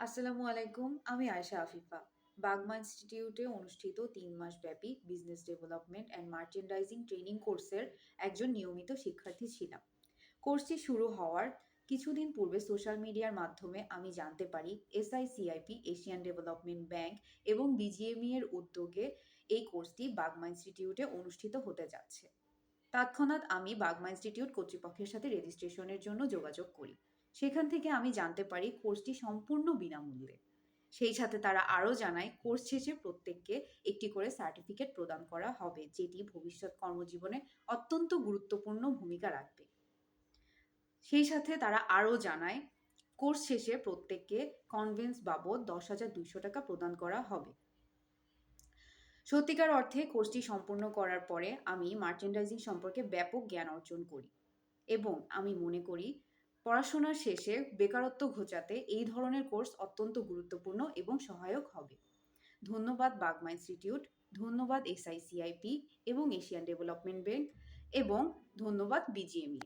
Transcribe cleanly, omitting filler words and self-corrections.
আসসালামু আলাইকুম। আমি আয়েশা আফিফা। বাগমা ইনস্টিটিউটে অনুষ্ঠিত ৩ মাসব্যাপী business development and merchandising training কোর্সের একজন নিয়মিত শিক্ষার্থী ছিলাম। কোর্সটি শুরু হওয়ার কিছুদিন পূর্বে সোশ্যাল মিডিয়ার মাধ্যমে আমি জানতে পারি এসআইসিআইপি, এশিয়ান ডেভেলপমেন্ট ব্যাংক এবং বিজিএমই এর উদ্যোগে এই কোর্সটি বাগমা ইনস্টিটিউটে অনুষ্ঠিত হতে যাচ্ছে। তৎক্ষণাৎ আমি বাগমা ইনস্টিটিউট কর্তৃপক্ষের সাথে রেজিস্ট্রেশনের জন্য যোগাযোগ করি। সেখান থেকে আমি জানতে পারি কোর্সটি সম্পূর্ণ বিনামূল্যে। সেই সাথে তারা আরও জানায় কোর্স শেষে প্রত্যেককে একটি করে সার্টিফিকেট প্রদান করা হবে, যেটি ভবিষ্যৎ কর্মজীবনে অত্যন্ত গুরুত্বপূর্ণ ভূমিকা রাখবে। সেই সাথে তারা আরও জানায় কোর্স শেষে প্রত্যেককে কনভেন্স বাবদ 10,200 টাকা প্রদান করা হবে। সত্যিকার অর্থে কোর্সটি সম্পূর্ণ করার পরে আমি মার্চেন্ডাইজিং সম্পর্কে ব্যাপক জ্ঞান অর্জন করি এবং আমি মনে করি পড়াশোনার শেষে বেকারত্ব ঘোচাতে এই ধরনের কোর্স অত্যন্ত গুরুত্বপূর্ণ এবং সহায়ক হবে। ধন্যবাদ বাগমা ইনস্টিটিউট, ধন্যবাদ এসআইসিআইপি এবং এশিয়ান ডেভেলপমেন্ট ব্যাংক এবং ধন্যবাদ বিজিএমই।